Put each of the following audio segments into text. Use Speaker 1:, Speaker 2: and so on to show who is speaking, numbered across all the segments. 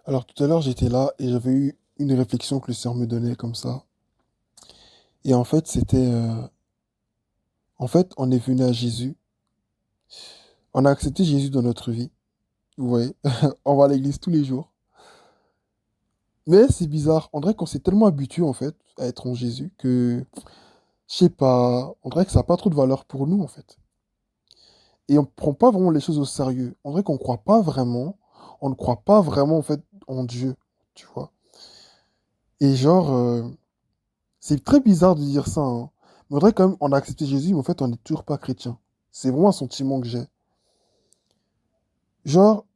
Speaker 1: Alors tout à l'heure, j'étais là et j'avais eu une réflexion que le Seigneur me donnait comme ça. Et en fait, en fait, on est venu à Jésus. On a accepté Jésus dans notre vie. Vous voyez, on va à l'église tous les jours. Mais c'est bizarre. On dirait qu'on s'est tellement habitué, en fait, à être en Jésus que, je sais pas, on dirait que ça n'a pas trop de valeur pour nous, en fait. Et on ne prend pas vraiment les choses au sérieux. On dirait qu'on ne croit pas vraiment. On ne croit pas vraiment, en fait, en Dieu. Tu vois. Et genre, c'est très bizarre de dire ça, hein. Mais on dirait quand même, on a accepté Jésus, mais en fait, on n'est toujours pas chrétien. C'est vraiment un sentiment que j'ai. Genre,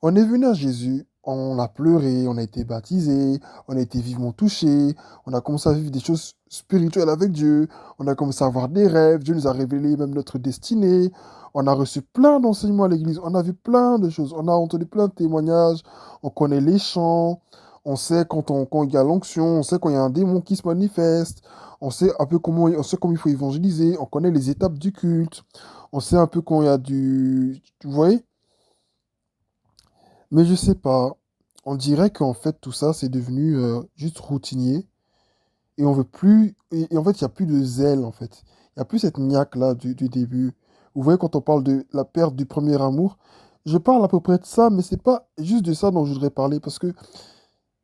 Speaker 1: on est venu à Jésus, on a pleuré, on a été baptisé, on a été vivement touché, on a commencé à vivre des choses spirituelles avec Dieu, on a commencé à avoir des rêves, Dieu nous a révélé même notre destinée, on a reçu plein d'enseignements à l'église, on a vu plein de choses, on a entendu plein de témoignages, on connaît les chants, on sait quand il y a l'onction, on sait quand il y a un démon qui se manifeste, on sait un peu comment il faut évangéliser, on connaît les étapes du culte, on sait un peu quand il y a du... Vous voyez? Mais je sais pas. On dirait qu'en fait, tout ça, c'est devenu juste routinier. Et on veut plus. Et en fait, il n'y a plus de zèle, en fait. Il n'y a plus cette niaque-là du début. Vous voyez, quand on parle de la perte du premier amour, je parle à peu près de ça, mais c'est pas juste de ça dont je voudrais parler. Parce que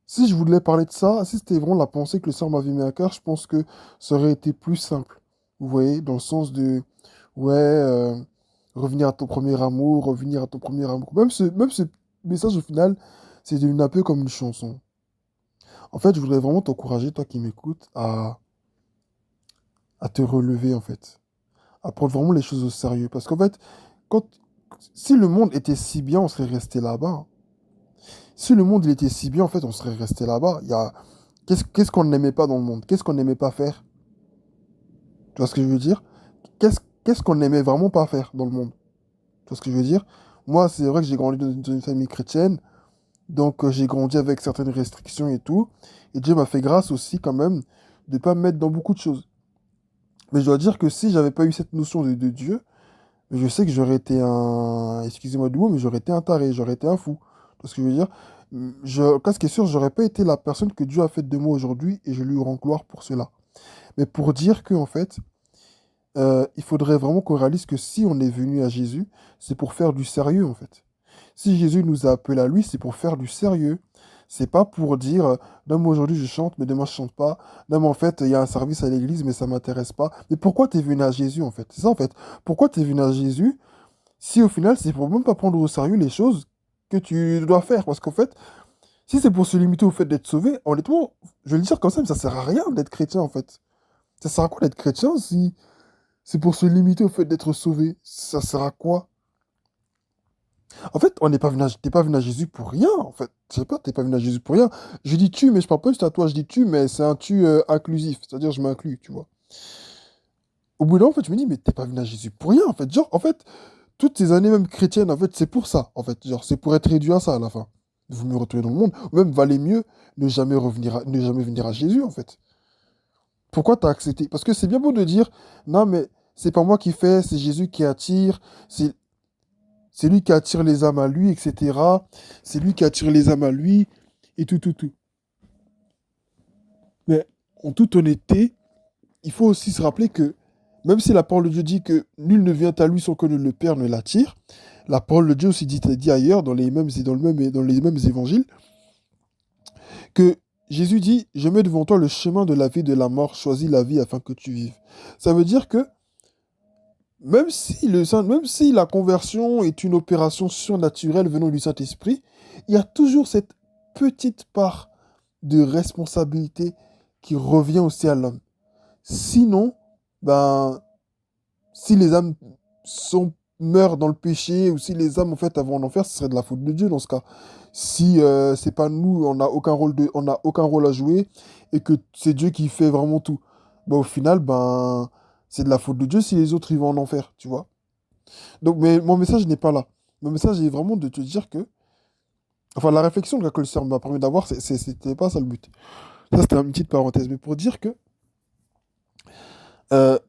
Speaker 1: si je voulais parler de ça, si c'était vraiment la pensée que le Seigneur m'avait mis à cœur, je pense que ça aurait été plus simple. Vous voyez, dans le sens de. Ouais, revenir à ton premier amour, revenir à ton premier amour. Même ce message, au final, c'est devenu un peu comme une chanson. En fait, je voudrais vraiment t'encourager, toi qui m'écoutes, à te relever, en fait. À prendre vraiment les choses au sérieux. Parce qu'en fait, quand, si le monde était si bien, on serait resté là-bas. Si le monde il était si bien, en fait, on serait resté là-bas. Qu'est-ce qu'on n'aimait pas dans le monde? Qu'est-ce qu'on n'aimait pas faire? Tu vois ce que je veux dire? Qu'est-ce qu'on n'aimait vraiment pas faire dans le monde? Tu vois ce que je veux dire? Moi, c'est vrai que j'ai grandi dans une famille chrétienne. Donc, j'ai grandi avec certaines restrictions et tout. Et Dieu m'a fait grâce aussi, quand même, de ne pas me mettre dans beaucoup de choses. Mais je dois dire que si j'avais pas eu cette notion de Dieu, je sais que j'aurais été un... Excusez-moi du mot, mais j'aurais été un taré, j'aurais été un fou. Tu vois ce que je veux dire? Ce qui est sûr, j'aurais pas été la personne que Dieu a faite de moi aujourd'hui et je lui rends gloire pour cela. Mais pour dire que, en fait, il faudrait vraiment qu'on réalise que si on est venu à Jésus, c'est pour faire du sérieux, en fait. Si Jésus nous a appelés à lui, c'est pour faire du sérieux. C'est pas pour dire, non, moi aujourd'hui je chante, mais demain je chante pas. Non, mais en fait, il y a un service à l'église, mais ça m'intéresse pas. Mais pourquoi t'es venu à Jésus, en fait? C'est ça, en fait. Pourquoi t'es venu à Jésus si au final, c'est pour même pas prendre au sérieux les choses que tu dois faire? Parce qu'en fait, si c'est pour se limiter au fait d'être sauvé, honnêtement, je vais le dire comme ça, mais ça sert à rien d'être chrétien, en fait. Ça sert à quoi d'être chrétien si c'est pour se limiter au fait d'être sauvé? Ça sert à quoi? En fait, on n'est pas venu t'es pas venu à Jésus pour rien, en fait. Je sais pas, t'es pas venu à Jésus pour rien. Je dis tu, mais je parle pas juste à toi, je dis tu, mais c'est un tu inclusif, c'est-à-dire je m'inclus, tu vois. Au bout d'un moment, en fait, je me dis, mais t'es pas venu à Jésus pour rien, en fait. Genre, en fait, toutes ces années même chrétiennes, en fait, c'est pour ça, en fait. Genre, c'est pour être réduit à ça à la fin. Vous me retrouvez dans le monde, ou même valait mieux ne jamais venir à Jésus, en fait. Pourquoi t'as accepté? Parce que c'est bien beau de dire, non, mais c'est pas moi qui fais, c'est Jésus qui attire, c'est C'est lui qui attire les âmes à lui, etc. C'est lui qui attire les âmes à lui, et tout, tout, tout. Mais en toute honnêteté, il faut aussi se rappeler que même si la parole de Dieu dit que nul ne vient à lui sans que le Père ne l'attire, la parole de Dieu aussi dit ailleurs, dans les mêmes, dans les mêmes évangiles, que Jésus dit, je mets devant toi le chemin de la vie et de la mort, choisis la vie afin que tu vives. Ça veut dire que même si la conversion est une opération surnaturelle venant du Saint-Esprit, il y a toujours cette petite part de responsabilité qui revient aussi à l'homme. Sinon, ben, si les âmes meurent dans le péché, ou si les âmes en fait vont en enfer, ce serait de la faute de Dieu dans ce cas. Si c'est pas nous, on n'a aucun rôle à jouer, et que c'est Dieu qui fait vraiment tout. Ben, au final, ben, c'est de la faute de Dieu si les autres ils vont en enfer, tu vois. Donc, mais mon message n'est pas là. Mon message est vraiment de te dire que, enfin, la réflexion que le Seigneur m'a permis d'avoir, c'était pas ça le but. Ça, c'était une petite parenthèse, mais pour dire que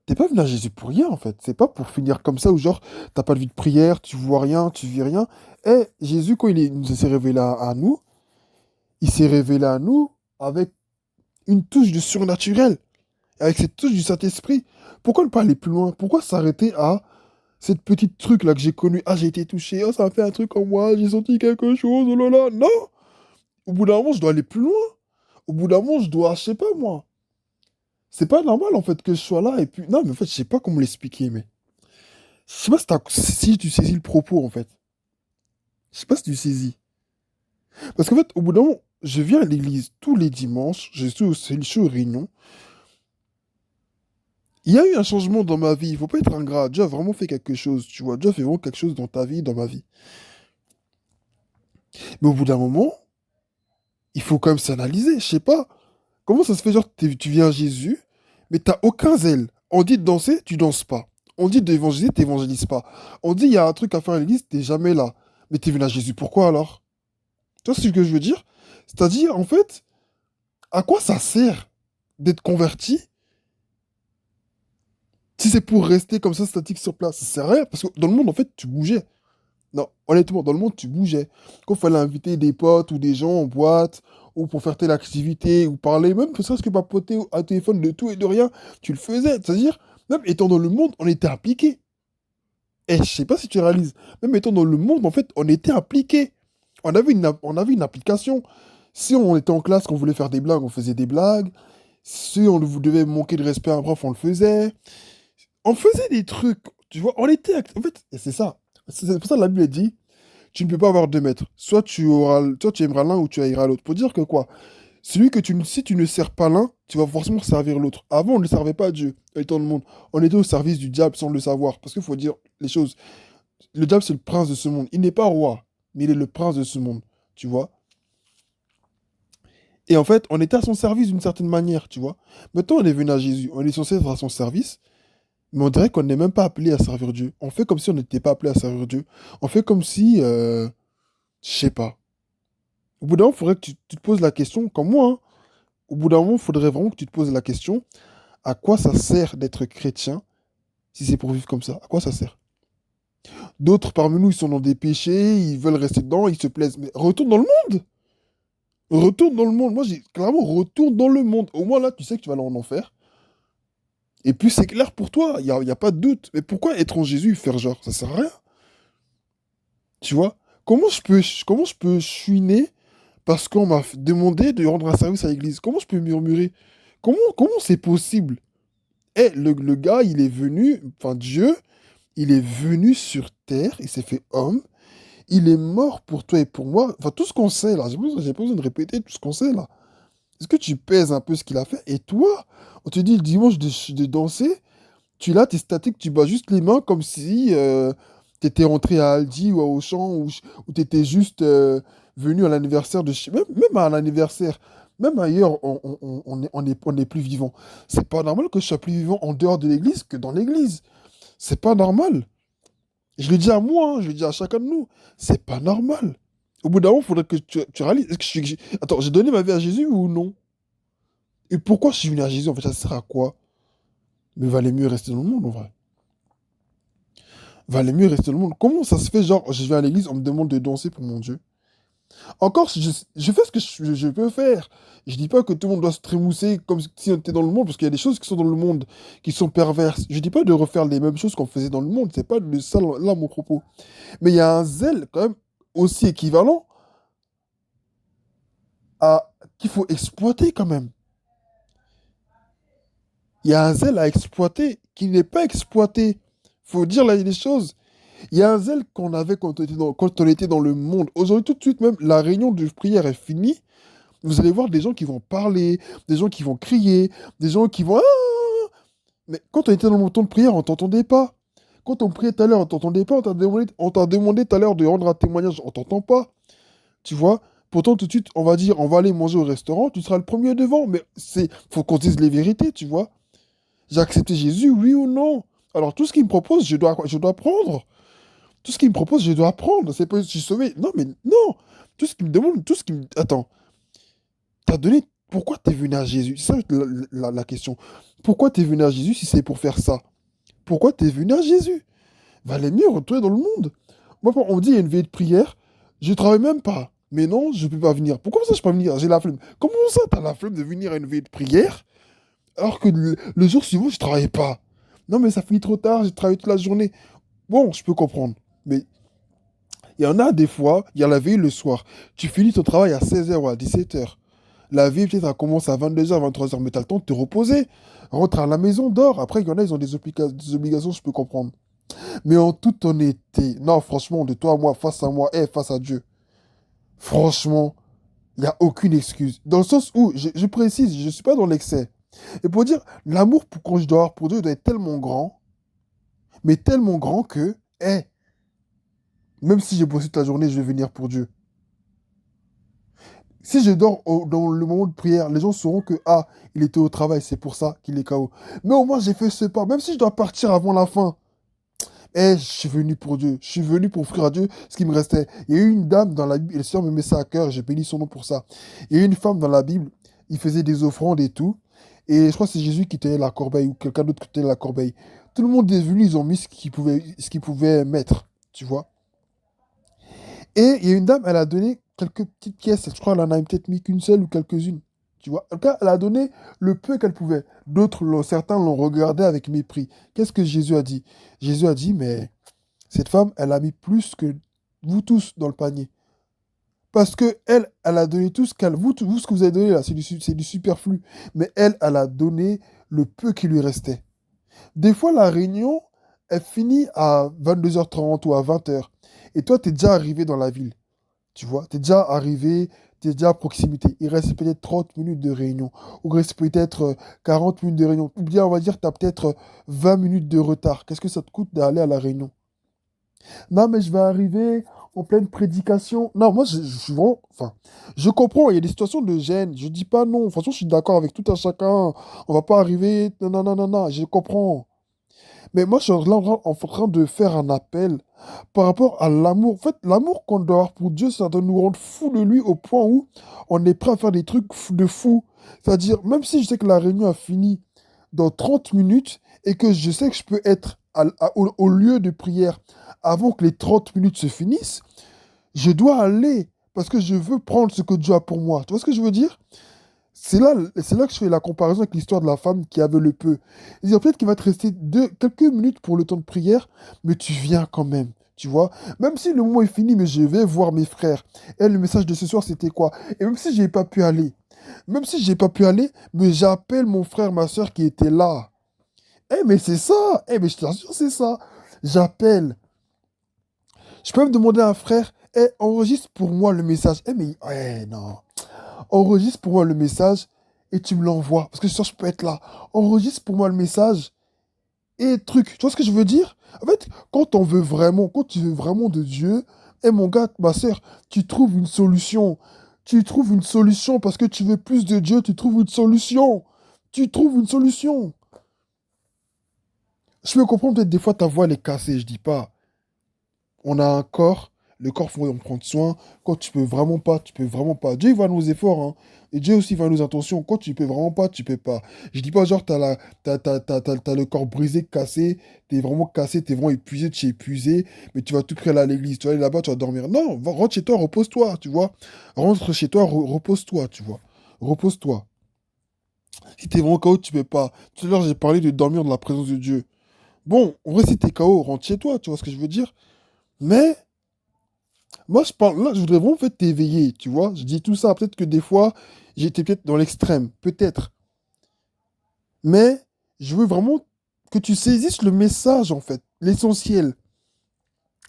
Speaker 1: t'es pas venu à Jésus pour rien, en fait. C'est pas pour finir comme ça, où genre, t'as pas de vie de prière, tu vois rien, tu vis rien. Et Jésus, quand il s'est révélé à nous, il s'est révélé à nous avec une touche de surnaturel, avec cette touche du Saint-Esprit. Pourquoi ne pas aller plus loin? Pourquoi s'arrêter à cette petite truc là que j'ai connu? Ah, j'ai été touché, oh, ça a fait un truc en moi, j'ai senti quelque chose, oh là là. Non! Au bout d'un moment, je dois aller plus loin. Au bout d'un moment, je dois, je sais pas moi. C'est pas normal en fait que je sois là et puis. Non, mais en fait, je sais pas comment l'expliquer, mais. Je sais pas si tu saisis le propos en fait. Je sais pas si tu saisis. Parce qu'en fait, au bout d'un moment, je viens à l'église tous les dimanches, je suis aux réunions. Il y a eu un changement dans ma vie, il faut pas être ingrat. Dieu a vraiment fait quelque chose, tu vois. Dieu a fait vraiment quelque chose dans ta vie, dans ma vie. Mais au bout d'un moment, il faut quand même s'analyser. Je sais pas. Comment ça se fait, genre, tu viens à Jésus, mais t'as aucun zèle. On dit de danser, tu danses pas. On dit d'évangéliser, t'évangélises pas. On dit il y a un truc à faire à l'église, t'es jamais là. Mais t'es venu à Jésus, pourquoi alors? Tu vois ce que je veux dire? C'est-à-dire, en fait, à quoi ça sert d'être converti si c'est pour rester comme ça statique sur place? Ça sert à rien, parce que dans le monde, en fait, tu bougeais. Non, honnêtement, dans le monde, tu bougeais. Quand il fallait inviter des potes ou des gens en boîte, ou pour faire telle activité, ou parler, même ne serait-ce que papoter au téléphone de tout et de rien, tu le faisais. C'est-à-dire, même étant dans le monde, on était impliqué. Et je sais pas si tu réalises, même étant dans le monde, en fait, on était impliqué. On avait une application. Si on était en classe, qu'on voulait faire des blagues, on faisait des blagues. Si on devait manquer de respect à un prof, on le faisait. On faisait des trucs, tu vois, en fait, et c'est ça. C'est pour ça que la Bible dit, tu ne peux pas avoir deux maîtres. Soit tu aimeras l'un ou tu haïras l'autre. Pour dire que quoi? Si tu ne sers pas l'un, tu vas forcément servir l'autre. Avant, on ne servait pas Dieu, étant le monde. On était au service du diable sans le savoir. Parce qu'il faut dire les choses. Le diable, c'est le prince de ce monde. Il n'est pas roi, mais il est le prince de ce monde. Tu vois? Et en fait, on était à son service d'une certaine manière, tu vois? Maintenant, on est venu à Jésus. On est censé être à son service. Mais on dirait qu'on n'est même pas appelé à servir Dieu. On fait comme si on n'était pas appelé à servir Dieu. On fait comme si, je sais pas. Au bout d'un moment, il faudrait que tu te poses la question, comme moi, hein. Au bout d'un moment, il faudrait vraiment que tu te poses la question, à quoi ça sert d'être chrétien si c'est pour vivre comme ça? À quoi ça sert? D'autres parmi nous, ils sont dans des péchés, ils veulent rester dedans, ils se plaisent. Mais retourne dans le monde! Retourne dans le monde. Moi, j'ai clairement, retourne dans le monde. Au moins là, tu sais que tu vas aller en enfer. Et puis c'est clair pour toi, il y a pas de doute. Mais pourquoi être en Jésus et faire genre? Ça sert à rien. Tu vois? Comment je peux chouiner parce qu'on m'a demandé de rendre un service à l'église? Comment je peux murmurer? Comment c'est possible? Eh, le gars, il est venu, enfin Dieu, il est venu sur terre, il s'est fait homme, il est mort pour toi et pour moi. Enfin, tout ce qu'on sait là, j'ai pas besoin de répéter tout ce qu'on sait là. Est-ce que tu pèses un peu ce qu'il a fait? Et toi, on te dit le dimanche de danser, tu es là, t'es statique, tu bats juste les mains comme si t'étais rentré à Aldi ou à Auchan ou t'étais juste venu à l'anniversaire même à l'anniversaire, même ailleurs, on est plus vivant. C'est pas normal que je sois plus vivant en dehors de l'église que dans l'église. C'est pas normal. Je le dis à moi, hein, je le dis à chacun de nous. C'est pas normal. Au bout d'un moment, il faudrait que tu réalises. Attends, j'ai donné ma vie à Jésus ou non? Et pourquoi je suis venu à Jésus? En fait, ça sert à quoi? Mais valait mieux rester dans le monde, en vrai. Valait mieux rester dans le monde. Comment ça se fait, genre, je vais à l'église, on me demande de danser pour mon Dieu? Encore, je fais ce que je peux faire. Je dis pas que tout le monde doit se trémousser comme si on était dans le monde, parce qu'il y a des choses qui sont dans le monde qui sont perverses. Je dis pas de refaire les mêmes choses qu'on faisait dans le monde, c'est pas de ça là mon propos. Mais il y a un zèle quand même aussi équivalent à qu'il faut exploiter quand même. Il y a un zèle à exploiter qui n'est pas exploité. Faut dire les choses. Il y a un zèle qu'on avait quand on était dans le monde. Aujourd'hui, tout de suite, même, la réunion de prière est finie. Vous allez voir des gens qui vont parler, des gens qui vont crier, des gens qui vont... Ah. Mais quand on était dans le temps de prière, on t'entendait pas. Quand on priait tout à l'heure, on t'entendait pas. On t'a demandé tout à l'heure de rendre un témoignage, on t'entend pas. Tu vois? Pourtant, tout de suite, on va dire, on va aller manger au restaurant, tu seras le premier devant. Mais faut qu'on dise les vérités, tu vois? J'ai accepté Jésus, oui ou non? Alors, tout ce qu'il me propose, je dois prendre. Tout ce qu'il me propose, je dois apprendre. C'est pas je suis sauvé. Non, mais non. Tout ce qu'il me demande, tout ce qu'il me... Attends, t'as donné... Pourquoi t'es venu à Jésus? C'est ça la question. Pourquoi t'es venu à Jésus si c'est pour faire ça? Pourquoi t'es venu à Jésus? Valait mieux retourner dans le monde. Moi, quand on me dit il y a une veille de prière, je travaille même pas. Mais non, je ne peux pas venir. Pourquoi ça, je peux pas venir? J'ai la flemme. Comment ça, tu as la flemme de venir à une veille de prière alors que le jour suivant, je ne travaillais pas? Non, mais ça finit trop tard, j'ai travaillé toute la journée. Bon, je peux comprendre. Mais il y en a des fois, il y a la veille le soir. Tu finis ton travail à 16 h ou à 17 h. La veille, peut-être, elle commence à 22 h, 23 h, mais tu as le temps de te reposer. Rentre à la maison, dors. Après, il y en a, ils ont des obligations, je peux comprendre. Mais en toute honnêteté, non, franchement, de toi à moi, et face à Dieu, franchement, il n'y a aucune excuse. Dans le sens où, je précise, je ne suis pas dans l'excès. Et pour dire, l'amour qu'on je dois avoir pour Dieu doit être tellement grand, mais tellement grand que, même si j'ai bossé toute la journée, je vais venir pour Dieu. Si je dors dans le moment de prière, les gens sauront que, ah, il était au travail, c'est pour ça qu'il est KO. Mais au moins, j'ai fait ce pas. Même si je dois partir avant la fin, je suis venu pour Dieu. Je suis venu pour offrir à Dieu ce qui me restait. Il y a eu une dame dans la Bible, et le Seigneur me met ça à cœur, j'ai béni son nom pour ça. Il y a eu une femme dans la Bible, il faisait des offrandes et tout. Et je crois que c'est Jésus qui tenait la corbeille ou quelqu'un d'autre qui tenait la corbeille. Tout le monde est venu, ils ont mis ce qu'ils pouvaient mettre, tu vois. Et il y a une dame, elle a donné quelques petites pièces. Je crois qu'elle en a peut-être mis qu'une seule ou quelques-unes. Tu vois. En tout cas, elle a donné le peu qu'elle pouvait. Certains l'ont regardé avec mépris. Qu'est-ce que Jésus a dit? Jésus a dit, mais cette femme, elle a mis plus que vous tous dans le panier. Parce que elle a donné tout ce qu'elle... Vous, ce que vous avez donné là, c'est du superflu. Mais elle a donné le peu qui lui restait. Des fois, la réunion, elle finit à 22h30 ou à 20 h. Et toi, tu es déjà arrivé dans la ville. Tu vois, tu es déjà arrivé, tu es déjà à proximité. Il reste peut-être 30 minutes de réunion. Ou il reste peut-être 40 minutes de réunion. Ou bien, on va dire, tu as peut-être 20 minutes de retard. Qu'est-ce que ça te coûte d'aller à la réunion? Non, mais je vais arriver en pleine prédication. Non, moi, je suis vraiment... Enfin, je comprends, il y a des situations de gêne. Je dis pas non. Franchement, je suis d'accord avec tout un chacun. On va pas arriver... Non, non, non, non, non, je comprends. Mais moi, je suis là en train de faire un appel par rapport à l'amour. En fait, l'amour qu'on doit avoir pour Dieu, ça doit nous rendre fous de lui au point où on est prêt à faire des trucs de fous. C'est-à-dire, même si je sais que la réunion a fini dans 30 minutes et que je sais que je peux être au lieu de prière avant que les 30 minutes se finissent, je dois aller parce que je veux prendre ce que Dieu a pour moi. Tu vois ce que je veux dire? C'est là que je fais la comparaison avec l'histoire de la femme qui avait le peu. C'est-à-dire peut-être qu'il va te rester quelques minutes pour le temps de prière, mais tu viens quand même. Tu vois, même si le mois est fini, mais je vais voir mes frères. Et le message de ce soir, c'était quoi? Et même si j'ai pas pu aller, mais j'appelle mon frère, ma soeur qui était là. Mais c'est ça. Mais je t'assure, c'est ça. J'appelle. Je peux même demander à un frère, enregistre pour moi le message. Mais, non. Enregistre pour moi le message et tu me l'envoies. Parce que je suis sûr que je peux être là. Enregistre pour moi le message et truc. Tu vois ce que je veux dire? En fait, quand tu veux vraiment de Dieu, mon gars, ma soeur, tu trouves une solution. Tu trouves une solution parce que tu veux plus de Dieu, tu trouves une solution. Tu trouves une solution. Je peux comprendre peut-être des fois ta voix elle est cassée, je dis pas. On a un corps, le corps, faut en prendre soin. Quand tu peux vraiment pas, tu peux vraiment pas. Dieu, il voit nos efforts, hein. Et Dieu aussi voit nos intentions. Quand tu peux vraiment pas, tu peux pas. Je dis pas genre, t'as le corps brisé, cassé, t'es vraiment cassé, t'es vraiment épuisé, tu es épuisé, mais tu vas tout près à l'église, tu vas aller là-bas, tu vas dormir. Non, rentre chez toi, repose-toi, tu vois. Rentre chez toi, repose-toi, tu vois. Repose-toi. Si t'es vraiment KO, tu peux pas. Tout à l'heure, j'ai parlé de dormir dans la présence de Dieu. Bon, en vrai, si t'es KO, rentre chez toi, tu vois ce que je veux dire? Mais moi, je parle, là, je voudrais vraiment en fait t'éveiller, tu vois. Je dis tout ça, peut-être que des fois, j'étais peut-être dans l'extrême, peut-être. Mais je veux vraiment que tu saisisses le message, en fait, l'essentiel.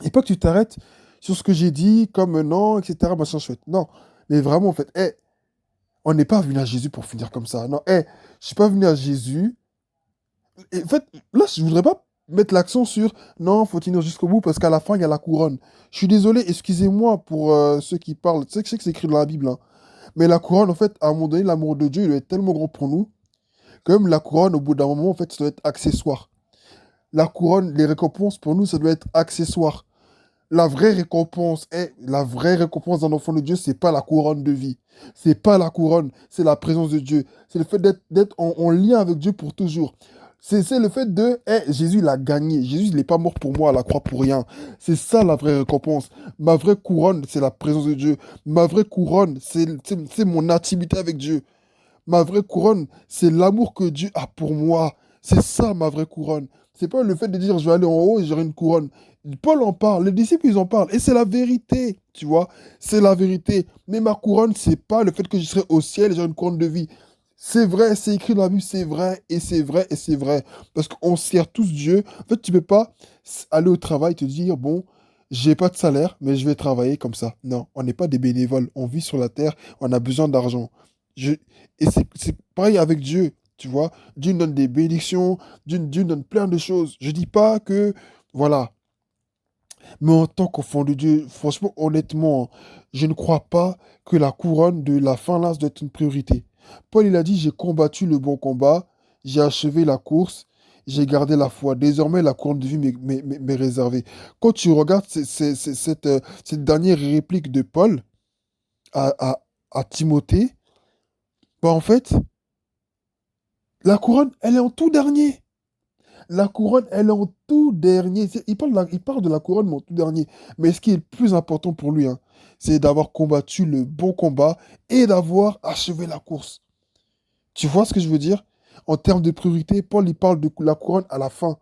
Speaker 1: Et pas que tu t'arrêtes sur ce que j'ai dit, comme non, etc., machin chouette. Non, mais vraiment, en fait, on n'est pas venu à Jésus pour finir comme ça. Non, je suis pas venu à Jésus. Et en fait, là, je voudrais pas mettre l'accent sur non, faut tenir jusqu'au bout parce qu'à la fin, il y a la couronne. Je suis désolé, excusez-moi pour ceux qui parlent. Tu sais que je sais que c'est écrit dans la Bible, hein. Mais la couronne, en fait, à un moment donné, l'amour de Dieu, il doit être tellement grand pour nous, que même la couronne, au bout d'un moment, en fait, ça doit être accessoire. La couronne, les récompenses, pour nous, ça doit être accessoire. La vraie récompense d'un enfant de Dieu, c'est pas la couronne de vie. C'est pas la couronne, c'est la présence de Dieu. C'est le fait d'être en lien avec Dieu pour toujours. C'est le fait de, Jésus, il a gagné. Jésus, il n'est pas mort pour moi à la croix pour rien. C'est ça la vraie récompense. Ma vraie couronne, c'est la présence de Dieu. Ma vraie couronne, c'est mon intimité avec Dieu. Ma vraie couronne, c'est l'amour que Dieu a pour moi. C'est ça ma vraie couronne. C'est pas le fait de dire je vais aller en haut et j'aurai une couronne. Paul en parle, les disciples ils en parlent et c'est la vérité, tu vois. C'est la vérité. Mais ma couronne, c'est pas le fait que je serai au ciel et j'aurai une couronne de vie. C'est vrai, c'est écrit dans la Bible, c'est vrai et c'est vrai et c'est vrai. Parce qu'on sert tous Dieu. En fait, tu peux pas aller au travail et te dire bon, j'ai pas de salaire, mais je vais travailler comme ça. Non, on n'est pas des bénévoles. On vit sur la terre, on a besoin d'argent. Je, et c'est pareil avec Dieu, tu vois. Dieu nous donne des bénédictions, Dieu nous donne plein de choses. Je dis pas que, voilà. Mais en tant qu'enfant de Dieu, franchement, honnêtement, je ne crois pas que la couronne de la fin là doit être une priorité. Paul, il a dit, j'ai combattu le bon combat, j'ai achevé la course, j'ai gardé la foi. Désormais, la couronne de vie m'est réservée. Quand tu regardes cette dernière réplique de Paul à, à, à Timothée, bah en fait, la couronne, elle est en tout dernier. La couronne, elle est en tout dernier. Il parle de la couronne, mais en tout dernier. Mais ce qui est le plus important pour lui, hein, c'est d'avoir combattu le bon combat et d'avoir achevé la course. Tu vois ce que je veux dire? En termes de priorité, Paul, il parle de la couronne à la fin.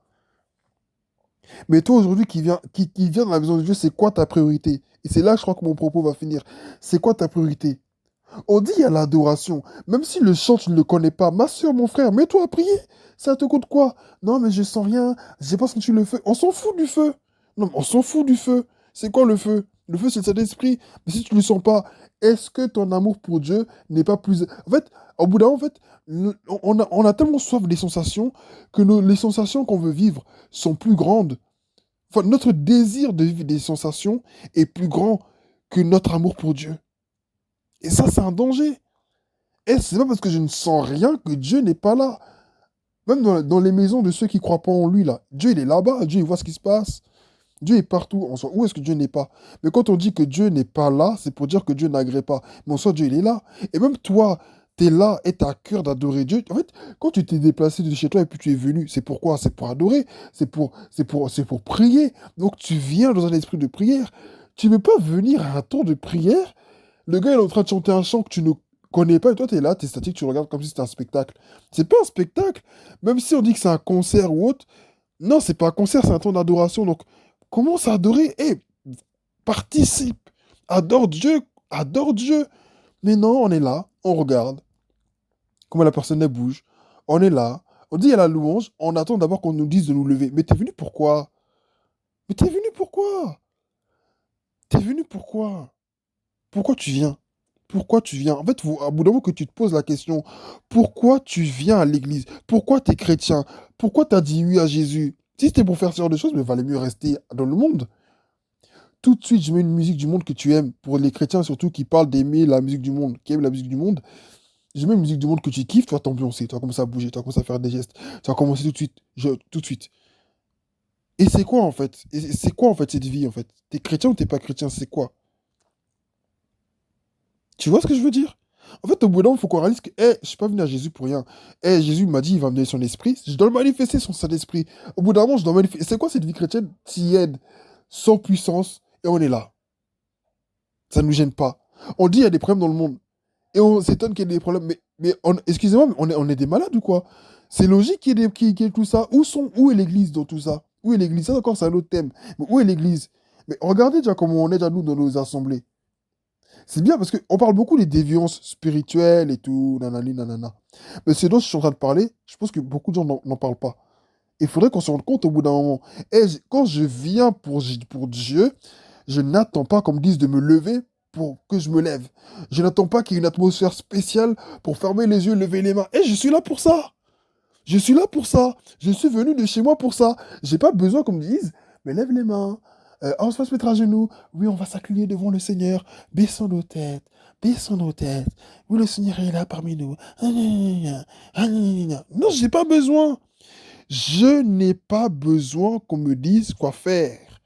Speaker 1: Mais toi, aujourd'hui, qui vient dans la maison de Dieu, c'est quoi ta priorité? Et c'est là, que je crois que mon propos va finir. C'est quoi ta priorité? On dit il y a l'adoration. Même si le chant, tu ne le connais pas, ma soeur, mon frère, mets-toi à prier. Ça te coûte quoi? Non, mais je sens rien. Je sais pas ce que tu le fais. On s'en fout du feu. Non, mais on s'en fout du feu. C'est quoi le feu? Le feu, c'est le Saint-Esprit. Mais si tu ne le sens pas, est-ce que ton amour pour Dieu n'est pas plus... En fait, au bout d'un moment, en fait, on a tellement soif des sensations que les sensations qu'on veut vivre sont plus grandes. Enfin, notre désir de vivre des sensations est plus grand que notre amour pour Dieu. Et ça, c'est un danger. Et c'est pas parce que je ne sens rien que Dieu n'est pas là. Même dans les maisons de ceux qui croient pas en lui, là, Dieu, il est là-bas. Dieu, il voit ce qui se passe. Dieu est partout. En soi, où est-ce que Dieu n'est pas? Mais quand on dit que Dieu n'est pas là, c'est pour dire que Dieu n'agrée pas. Mais en soi, Dieu, il est là. Et même toi, tu es là et tu as à cœur d'adorer Dieu. En fait, quand tu t'es déplacé de chez toi et puis tu es venu, c'est pourquoi? C'est pour adorer. C'est pour prier. Donc tu viens dans un esprit de prière. Tu ne peux pas venir à un temps de prière. Le gars, il est en train de chanter un chant que tu ne connais pas et toi, tu es là, tu es statique, tu regardes comme si c'était un spectacle. C'est pas un spectacle. Même si on dit que c'est un concert ou autre, non, c'est pas un concert, c'est un temps d'adoration. Donc, commence à adorer et participe. Adore Dieu, adore Dieu. Mais non, on est là, on regarde comment la personne elle bouge. On est là, on dit il y a la louange, on attend d'abord qu'on nous dise de nous lever. Mais t'es venu pourquoi? Mais t'es venu pourquoi? T'es venu pourquoi? Pourquoi tu viens? Pourquoi tu viens? En fait, à bout d'un moment que tu te poses la question, pourquoi tu viens à l'église? Pourquoi tu es chrétien? Pourquoi tu as dit oui à Jésus? Si c'était pour faire ce genre de choses, mais il valait mieux rester dans le monde. Tout de suite, je mets une musique du monde que tu aimes. Pour les chrétiens surtout qui parlent d'aimer la musique du monde, qui aiment la musique du monde, je mets une musique du monde que tu kiffes, tu vas t'ambiancer, tu vas commencer à bouger, tu vas commencer à faire des gestes, tu vas commencer tout de suite, tout de suite. Et c'est quoi en fait? Et c'est quoi en fait cette vie en fait? T'es chrétien ou t'es pas chrétien? C'est quoi? Tu vois ce que je veux dire? En fait, au bout d'un moment, il faut qu'on réalise que, je suis pas venu à Jésus pour rien. Jésus m'a dit, il va me donner son esprit. Je dois le manifester, son Saint-Esprit. Au bout d'un moment, je dois manifester. C'est quoi cette vie chrétienne? Tiède, sans puissance, et on est là. Ça ne nous gêne pas. On dit, il y a des problèmes dans le monde. Et on s'étonne qu'il y ait des problèmes. Mais excusez-moi, mais on est des malades ou quoi? C'est logique qu'il y ait tout ça. Où est l'Église dans tout ça? Où est l'Église? Ça, encore, c'est un autre thème. Mais où est l'Église? Mais regardez déjà comment on est déjà, nous, dans nos assemblées. C'est bien parce qu'on parle beaucoup des déviances spirituelles et tout, nanani, nanana. Mais ce dont je suis en train de parler, je pense que beaucoup de gens n'en parlent pas. Il faudrait qu'on se rende compte au bout d'un moment. Quand je viens pour Dieu, je n'attends pas qu'on me dise de me lever pour que je me lève. Je n'attends pas qu'il y ait une atmosphère spéciale pour fermer les yeux, lever les mains. Et je suis là pour ça. Je suis là pour ça. Je suis venu de chez moi pour ça. J'ai pas besoin qu'on me dise, mais lève les mains. On va se mettre à genoux. Oui, on va s'incliner devant le Seigneur. Baissons nos têtes. Baissons nos têtes. Oui, le Seigneur est là parmi nous. Ah, gna, gna, ah, gna, gna. Non, j'ai pas besoin. Je n'ai pas besoin qu'on me dise quoi faire.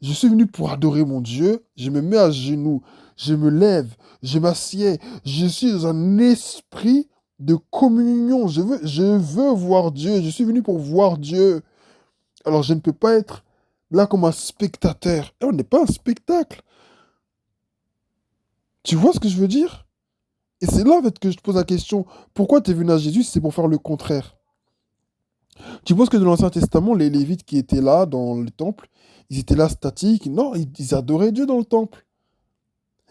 Speaker 1: Je suis venu pour adorer mon Dieu. Je me mets à genoux. Je me lève. Je m'assieds. Je suis dans un esprit de communion. Je veux voir Dieu. Je suis venu pour voir Dieu. Alors je ne peux pas être là comme un spectateur. Et on n'est pas un spectacle. Tu vois ce que je veux dire? Et c'est là en fait que je te pose la question. Pourquoi tu es venu à Jésus si c'est pour faire le contraire? Tu penses que dans l'Ancien Testament, les Lévites qui étaient là dans le temple, ils étaient là statiques? Non, ils adoraient Dieu dans le temple.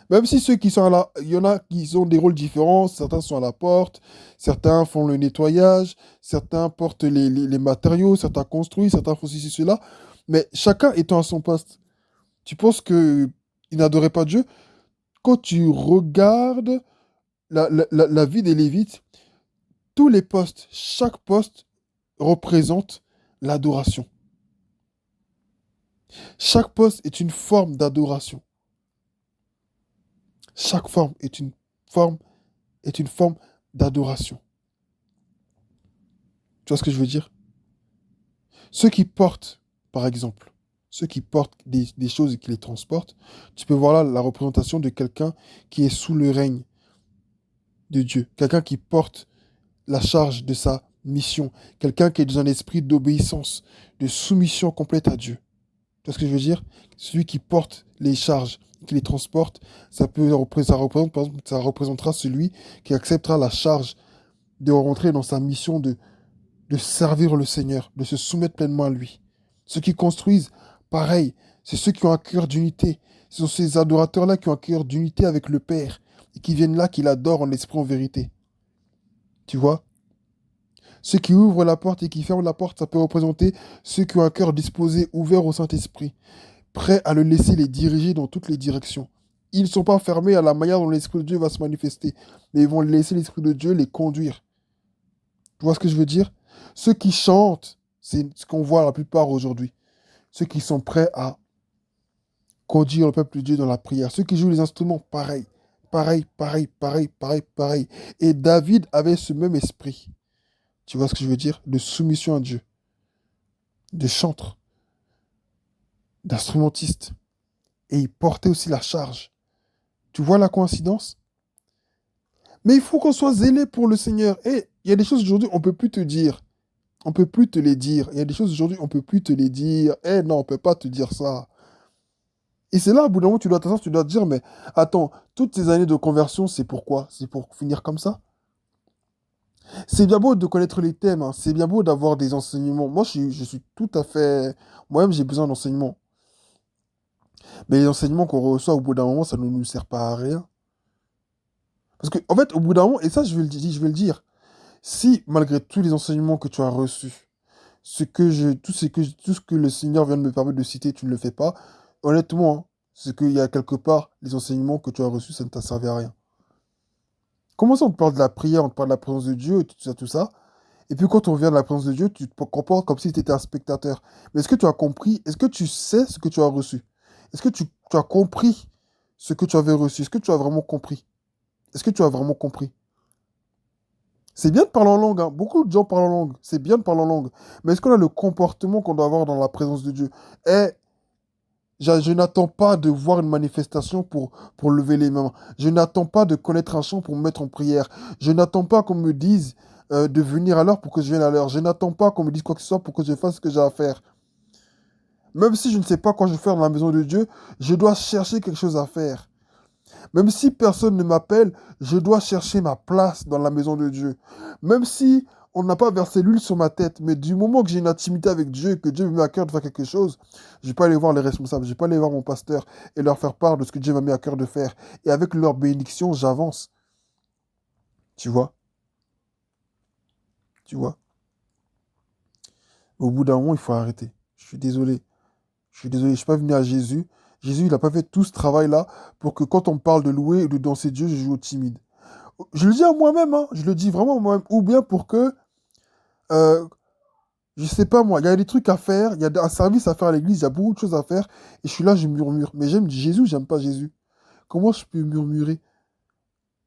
Speaker 1: Même si ceux qui sont à la... Il y en a qui ont des rôles différents, certains sont à la porte, certains font le nettoyage, certains portent les matériaux, certains construisent, certains font ceci, cela. Mais chacun étant à son poste. Tu penses qu'ils n'adoraient pas Dieu? Quand tu regardes la vie des Lévites, tous les postes, chaque poste représente l'adoration. Chaque poste est une forme d'adoration. Chaque forme forme, est une forme d'adoration. Tu vois ce que je veux dire? Ceux qui portent, par exemple, ceux qui portent des choses et qui les transportent, tu peux voir là la représentation de quelqu'un qui est sous le règne de Dieu, quelqu'un qui porte la charge de sa mission, quelqu'un qui est dans un esprit d'obéissance, de soumission complète à Dieu. Tu vois ce que je veux dire? Celui qui porte les charges, qui les transporte, ça représentera celui qui acceptera la charge de rentrer dans sa mission de servir le Seigneur, de se soumettre pleinement à lui. Ceux qui construisent, pareil, c'est ceux qui ont un cœur d'unité. Ce sont ces adorateurs-là qui ont un cœur d'unité avec le Père et qui viennent là, qui l'adorent en esprit, en vérité. Tu vois? Ceux qui ouvrent la porte et qui ferment la porte, ça peut représenter ceux qui ont un cœur disposé, ouvert au Saint-Esprit, prêts à le laisser les diriger dans toutes les directions. Ils ne sont pas fermés à la manière dont l'Esprit de Dieu va se manifester, mais ils vont laisser l'Esprit de Dieu les conduire. Tu vois ce que je veux dire? Ceux qui chantent, c'est ce qu'on voit la plupart aujourd'hui. Ceux qui sont prêts à conduire le peuple de Dieu dans la prière. Ceux qui jouent les instruments, pareil. Pareil, pareil, pareil, pareil, pareil. Et David avait ce même esprit. Tu vois ce que je veux dire? De soumission à Dieu, de chantre, d'instrumentiste. Et il portait aussi la charge. Tu vois la coïncidence? Mais il faut qu'on soit zélé pour le Seigneur. Et il y a des choses aujourd'hui, on ne peut plus te dire. On ne peut plus te les dire. Il y a des choses aujourd'hui, on ne peut plus te les dire. Eh non, on ne peut pas te dire ça. Et c'est là, au bout d'un moment, tu dois t'asseoir, tu dois te dire, mais attends, toutes ces années de conversion, c'est pourquoi? C'est pour finir comme ça? C'est bien beau de connaître les thèmes, hein. C'est bien beau d'avoir des enseignements. Moi, je suis tout à fait... Moi-même, j'ai besoin d'enseignements. Mais les enseignements qu'on reçoit au bout d'un moment, ça ne nous sert pas à rien. Parce que, en fait, au bout d'un moment, et ça, je vais le dire, si, malgré tous les enseignements que tu as reçus, tout ce que le Seigneur vient de me permettre de citer, tu ne le fais pas, honnêtement, hein, c'est qu'il y a quelque part, les enseignements que tu as reçus, ça ne t'a servi à rien. Comment ça, on te parle de la prière, on te parle de la présence de Dieu, et tout ça, et puis quand on vient de la présence de Dieu, tu te comportes comme si tu étais un spectateur. Mais est-ce que tu as compris, est-ce que tu sais ce que tu as reçu? Est-ce que tu as compris ce que tu avais reçu? Est-ce que tu as vraiment compris? Est-ce que tu as vraiment compris? C'est bien de parler en langue, hein. Beaucoup de gens parlent en langue. C'est bien de parler en langue. Mais est-ce qu'on a le comportement qu'on doit avoir dans la présence de Dieu? Et je n'attends pas de voir une manifestation pour lever les mains. Je n'attends pas de connaître un chant pour me mettre en prière. Je n'attends pas qu'on me dise de venir à l'heure pour que je vienne à l'heure. Je n'attends pas qu'on me dise quoi que ce soit pour que je fasse ce que j'ai à faire. Même si je ne sais pas quoi je vais faire dans la maison de Dieu, je dois chercher quelque chose à faire. Même si personne ne m'appelle, je dois chercher ma place dans la maison de Dieu. Même si on n'a pas versé l'huile sur ma tête, mais du moment que j'ai une intimité avec Dieu et que Dieu me met à cœur de faire quelque chose, je vais pas aller voir les responsables, je vais pas aller voir mon pasteur et leur faire part de ce que Dieu m'a mis à cœur de faire. Et avec leur bénédiction, j'avance. Tu vois? Tu vois? Au bout d'un moment, il faut arrêter. Je suis désolé. Je suis désolé, je suis pas venu à Jésus. Jésus, il n'a pas fait tout ce travail-là pour que quand on parle de louer et de danser Dieu, je joue au timide. Je le dis à moi-même, hein, je le dis vraiment à moi-même. Ou bien pour que, euh, je sais pas moi, il y a des trucs à faire, il y a un service à faire à l'église, il y a beaucoup de choses à faire, et je suis là, je murmure. Mais j'aime Jésus, j'aime pas Jésus. Comment je peux murmurer?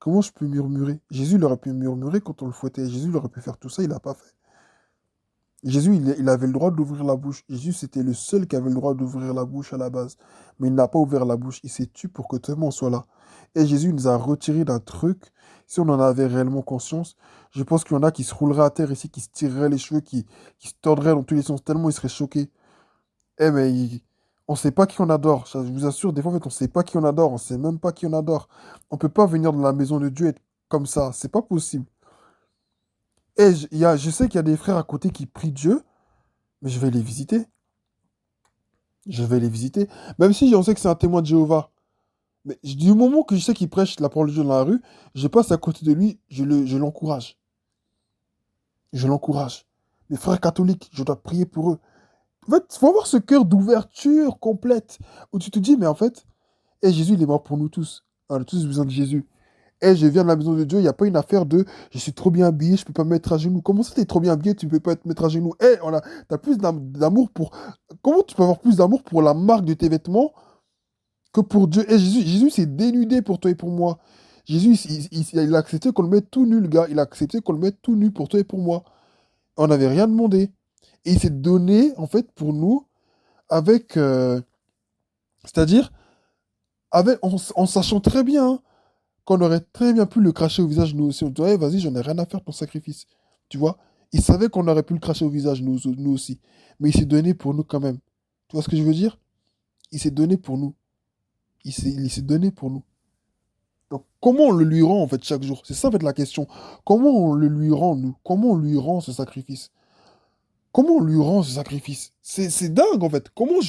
Speaker 1: Comment je peux murmurer? Jésus, il aurait pu murmurer quand on le fouettait. Jésus, il aurait pu faire tout ça, il l'a pas fait. Jésus, il avait le droit d'ouvrir la bouche. Jésus, c'était le seul qui avait le droit d'ouvrir la bouche à la base. Mais il n'a pas ouvert la bouche. Il s'est tué pour que tout le monde soit là. Et Jésus nous a retiré d'un truc si on en avait réellement conscience, je pense qu'il y en a qui se rouleraient à terre ici, qui se tireraient les cheveux, qui se tordraient dans tous les sens, tellement ils seraient choqués. Eh, mais on sait pas qui on adore. Ça, je vous assure, des fois, en fait, on sait pas qui on adore. On sait même pas qui on adore. On peut pas venir dans la maison de Dieu et être comme ça. C'est pas possible. Et je sais qu'il y a des frères à côté qui prient Dieu, mais je vais les visiter. Je vais les visiter. Même si j'en sais que c'est un témoin de Jéhovah. Mais du moment que je sais qu'il prêche la parole de Dieu dans la rue, je passe à côté de lui, je l'encourage. Je l'encourage. Les frères catholiques, je dois prier pour eux. En fait, il faut avoir ce cœur d'ouverture complète où tu te dis, mais en fait, et Jésus, il est mort pour nous tous. On a tous besoin de Jésus. Et je viens de la maison de Dieu, il n'y a pas une affaire de je suis trop bien habillé, je ne peux pas me mettre à genoux. Comment ça, t'es trop bien habillé, tu ne peux pas te mettre à genoux? T'as plus d'amour pour. Comment tu peux avoir plus d'amour pour la marque de tes vêtements que pour Dieu? Et Jésus s'est dénudé pour toi et pour moi. Jésus, il a accepté qu'on le mette tout nu, le gars. Il a accepté qu'on le mette tout nu pour toi et pour moi. On n'avait rien demandé. Et il s'est donné, en fait, pour nous, avec. C'est-à-dire, en sachant très bien, hein, qu'on aurait très bien pu le cracher au visage, nous aussi. On dirait, vas-y, j'en ai rien à faire de ton sacrifice. Tu vois? Il savait qu'on aurait pu le cracher au visage, nous aussi. Mais il s'est donné pour nous quand même. Tu vois ce que je veux dire? Il s'est donné pour nous. Il s'est donné pour nous. Donc, comment on le lui rend, en fait, chaque jour? C'est ça, en fait, la question. Comment on le lui rend, nous? Comment on lui rend ce sacrifice? Comment on lui rend ce sacrifice? C'est dingue, en fait. Comment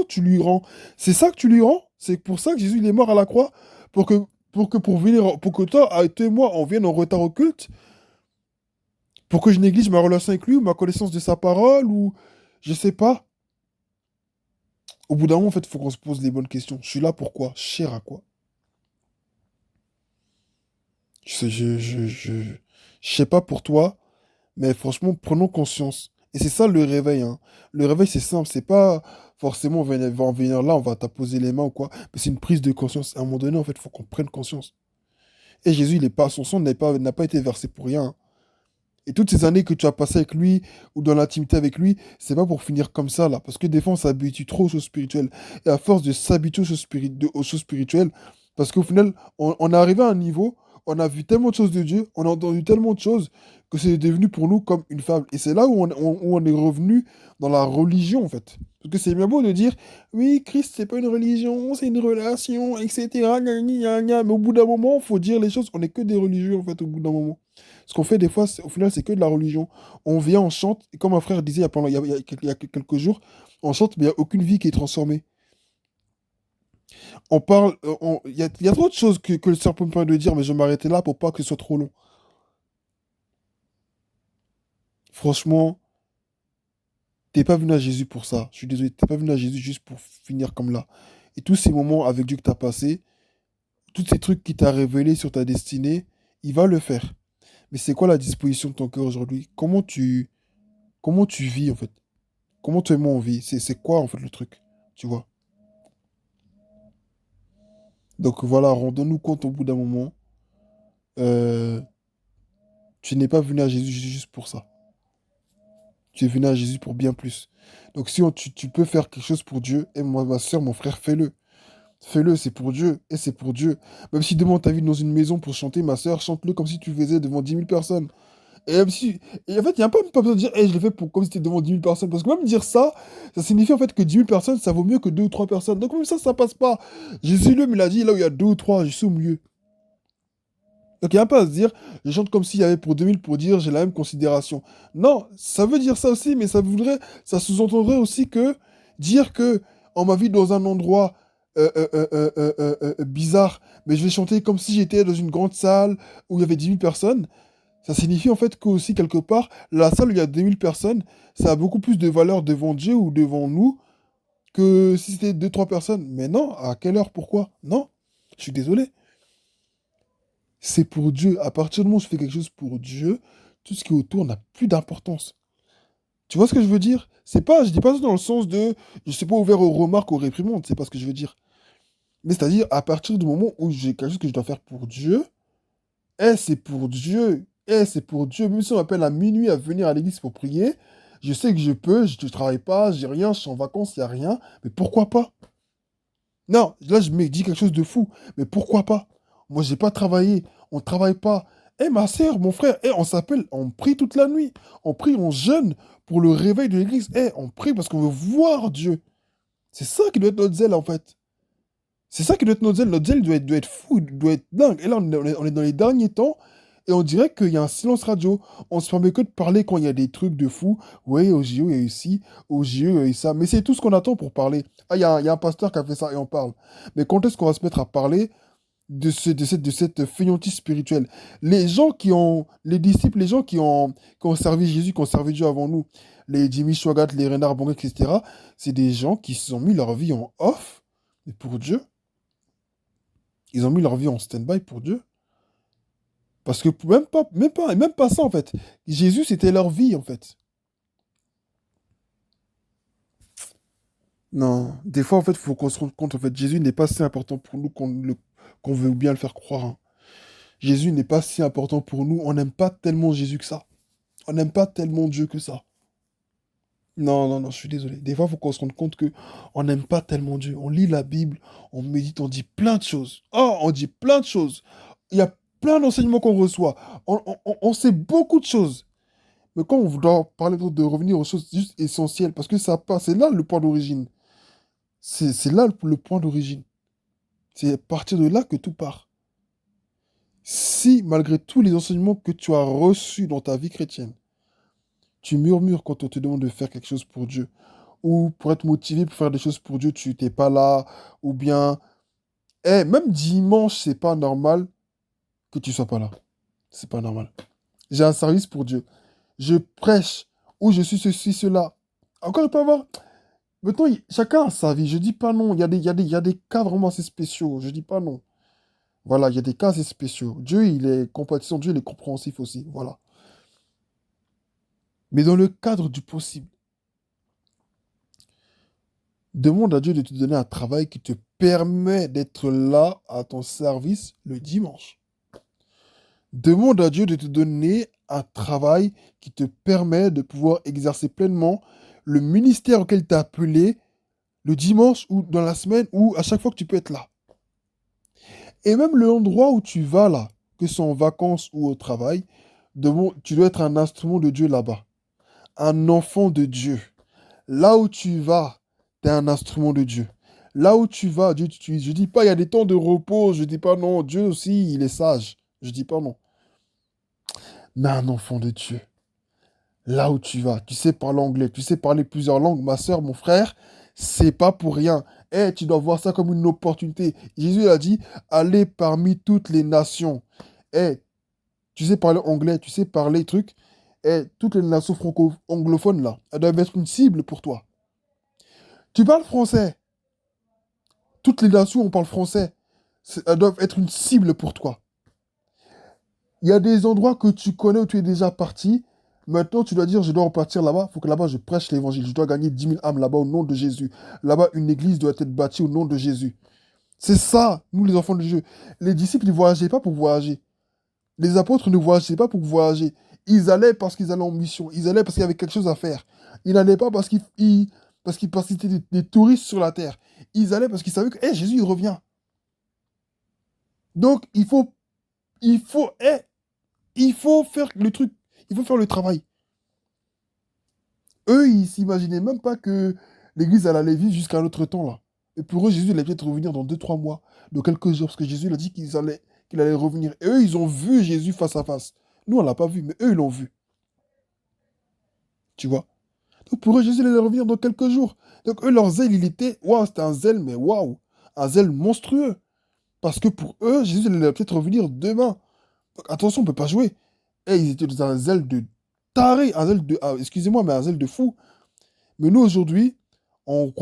Speaker 1: tu lui rends? C'est ça que tu lui rends? C'est pour ça que Jésus, il est mort à la croix? Pour que, pour que toi, et moi, on vienne en retard au culte? Pour que je néglige ma relation avec lui ou ma connaissance de sa parole ou je sais pas. Au bout d'un moment, en fait, il faut qu'on se pose les bonnes questions. Je suis là pourquoi? Cher à quoi? Je sais pas pour toi, mais franchement, prenons conscience. Et c'est ça le réveil, hein. Le réveil, c'est simple. C'est pas forcément on va venir là, on va t'apposer les mains ou quoi. Mais c'est une prise de conscience. À un moment donné, en fait, il faut qu'on prenne conscience. Et Jésus, il est pas, son sang n'a pas été versé pour rien, hein. Et toutes ces années que tu as passées avec lui ou dans l'intimité avec lui, c'est pas pour finir comme ça là. Parce que des fois, on s'habitue trop aux choses spirituelles. Et à force de s'habituer aux choses spirituelles, parce qu'au final, on est arrivé à un niveau, on a vu tellement de choses de Dieu, on a entendu tellement de choses que c'est devenu pour nous comme une fable. Et c'est là où on est revenu dans la religion en fait. Parce que c'est bien beau de dire, oui, Christ, c'est pas une religion, c'est une relation, etc. Gna, gna, gna. Mais au bout d'un moment, il faut dire les choses, on n'est que des religieux en fait, au bout d'un moment. Ce qu'on fait des fois, au final, c'est que de la religion. On vient, on chante, et comme un frère disait il y a quelques jours, on chante, mais il n'y a aucune vie qui est transformée. On parle, il y a trop de choses que le Seigneur peut me permettre de dire, mais je vais m'arrêter là pour pas que ce soit trop long. Franchement, t'es pas venu à Jésus pour ça. Je suis désolé, t'es pas venu à Jésus juste pour finir comme là. Et tous ces moments avec Dieu que tu as passés, tous ces trucs qu'il t'a révélés sur ta destinée, il va le faire. Mais c'est quoi la disposition de ton cœur aujourd'hui? Comment tu vis en fait? Comment toi et moi on vit? C'est quoi en fait le truc? Tu vois? Donc voilà, rendons-nous compte au bout d'un moment. euh, Tu n'es pas venu à Jésus juste pour ça. Tu es venu à Jésus pour bien plus. Donc si tu peux faire quelque chose pour Dieu, et moi, ma soeur, mon frère, fais-le. Fais-le, c'est pour Dieu. Et c'est pour Dieu. Même si demain t'invites dans une maison pour chanter, ma soeur, chante-le comme si tu le faisais devant 10 000 personnes. Et même si. Et en fait, il n'y a pas besoin de dire, hey, je l'ai fait pour, comme si c'était devant 10 000 personnes. Parce que même dire ça, ça signifie en fait que 10 000 personnes, ça vaut mieux que deux ou trois personnes. Donc même ça passe pas. Jésus lui, il a dit, là où il y a deux ou trois, je suis au milieu. Donc il n'y a pas à se dire, je chante comme s'il y avait pour 2000 pour dire j'ai la même considération. Non, ça veut dire ça aussi, mais ça sous-entendrait aussi que dire que on m'a vu dans un endroit bizarre, mais je vais chanter comme si j'étais dans une grande salle où il y avait 10 000 personnes. Ça signifie en fait qu'aussi quelque part, la salle où il y a 2000 personnes, ça a beaucoup plus de valeur devant Dieu ou devant nous que si c'était deux trois personnes. Mais non, à quelle heure, pourquoi? Non, je suis désolé. C'est pour Dieu. À partir du moment où je fais quelque chose pour Dieu, tout ce qui est autour n'a plus d'importance. Tu vois ce que je veux dire? C'est pas, je dis pas ça dans le sens de, je suis pas ouvert aux remarques, aux réprimandes, c'est pas ce que je veux dire. Mais c'est-à-dire, à partir du moment où j'ai quelque chose que je dois faire pour Dieu, c'est pour Dieu. C'est pour Dieu. Même si on m'appelle à minuit à venir à l'église pour prier, je sais que je peux, je ne travaille pas, j'ai rien, je suis en vacances, il n'y a rien. Mais pourquoi pas? Non, là, je me dis quelque chose de fou. Mais pourquoi pas? Moi, j'ai pas travaillé. on travaille pas. Eh, ma sœur, mon frère, on s'appelle, on prie toute la nuit. On prie, on jeûne pour le réveil de l'église. On prie parce qu'on veut voir Dieu. C'est ça qui doit être notre zèle, en fait. C'est ça qui doit être notre zèle. Notre zèle doit être fou, doit être dingue. Et là, on est dans les derniers temps et on dirait qu'il y a un silence radio. On se permet que de parler quand il y a des trucs de fou. Oui, au JO, il y a eu ci, au JO, il y a eu ça. Mais c'est tout ce qu'on attend pour parler. Ah, il y a un pasteur qui a fait ça et on parle. Mais quand est-ce qu'on va se mettre à parler de cette fainéantise spirituelle? Les gens qui ont, les disciples, les gens qui ont servi Jésus, qui ont servi Dieu avant nous, les Jimmy Swaggart, les Renard Bonnet, etc., c'est des gens qui se sont mis leur vie en off, mais pour Dieu. Ils ont mis leur vie en stand-by pour Dieu. Parce que même pas ça, en fait. Jésus, c'était leur vie, en fait. Non, des fois, en fait, il faut qu'on se rende compte, en fait, Jésus n'est pas si important pour nous qu'on veut bien le faire croire, hein. Jésus n'est pas si important pour nous. On n'aime pas tellement Jésus que ça. On n'aime pas tellement Dieu que ça. Non, non, non, je suis désolé. Des fois, il faut qu'on se rende compte que on n'aime pas tellement Dieu. On lit la Bible, on médite, on dit plein de choses. Oh, on dit plein de choses. Il y a plein d'enseignements qu'on reçoit. On sait beaucoup de choses. Mais quand on doit parler de revenir aux choses juste essentielles, parce que ça passe, c'est là le point d'origine. C'est là le point d'origine. C'est à partir de là que tout part. Si, malgré tous les enseignements que tu as reçus dans ta vie chrétienne, tu murmures quand on te demande de faire quelque chose pour Dieu, ou pour être motivé pour faire des choses pour Dieu, tu t'es pas là, ou bien, même dimanche, c'est pas normal que tu sois pas là. C'est pas normal. J'ai un service pour Dieu. Je prêche, ou je suis ceci, cela. Encore, il peut y avoir. Maintenant, chacun a sa vie. Je dis pas non. Il y a des cas vraiment assez spéciaux. Je dis pas non. Voilà, il y a des cas assez spéciaux. Dieu, il est compatissant. Dieu, il est compréhensif aussi. Voilà. Mais dans le cadre du possible, demande à Dieu de te donner un travail qui te permet d'être là à ton service le dimanche. Demande à Dieu de te donner un travail qui te permet de pouvoir exercer pleinement le ministère auquel il t'a appelé le dimanche ou dans la semaine ou à chaque fois que tu peux être là. Et même l'endroit où tu vas là, que ce soit en vacances ou au travail, tu dois être un instrument de Dieu là-bas. Un enfant de Dieu. Là où tu vas, tu es un instrument de Dieu. Là où tu vas, Dieu t'utilise. Je dis pas, il y a des temps de repos. Je dis pas non. Dieu aussi, il est sage. Je dis pas non. Mais un enfant de Dieu. Là où tu vas, tu sais parler anglais, tu sais parler plusieurs langues, ma soeur, mon frère, c'est pas pour rien. Tu dois voir ça comme une opportunité. Jésus a dit, allez parmi toutes les nations. Tu sais parler anglais, tu sais parler trucs. Toutes les nations anglophones là, elles doivent être une cible pour toi. Tu parles français. Toutes les nations, on parle français. Elles doivent être une cible pour toi. Il y a des endroits que tu connais où tu es déjà parti. Maintenant, tu dois dire, je dois repartir là-bas. Il faut que là-bas, je prêche l'évangile. Je dois gagner 10 000 âmes là-bas au nom de Jésus. Là-bas, une église doit être bâtie au nom de Jésus. C'est ça, nous les enfants de Dieu. Les disciples ne voyageaient pas pour voyager. Les apôtres ne voyageaient pas pour voyager. Ils allaient parce qu'ils allaient en mission. Ils allaient parce qu'il y avait quelque chose à faire. Ils n'allaient pas parce qu'ils étaient des touristes sur la terre. Ils allaient parce qu'ils savaient que Jésus, il revient. Donc, il faut, il faut faire le truc. Il faut faire le travail. Eux, ils s'imaginaient même pas que l'église elle allait vivre jusqu'à un autre temps, là. Et pour eux, Jésus, il allait peut-être revenir dans 2, 3 mois, dans quelques jours, parce que Jésus il a dit qu'il allait revenir. Et eux, ils ont vu Jésus face à face. Nous, on l'a pas vu, mais eux, ils l'ont vu. Tu vois? Donc pour eux, Jésus, il allait revenir dans quelques jours. Donc eux, leur zèle, il était, waouh, c'était un zèle, mais waouh, un zèle monstrueux. Parce que pour eux, Jésus, il allait peut-être revenir demain. Donc attention, on ne peut pas jouer. Et ils étaient dans un zèle de taré, un zèle de, excusez-moi, mais un zèle de fou. Mais nous, aujourd'hui, on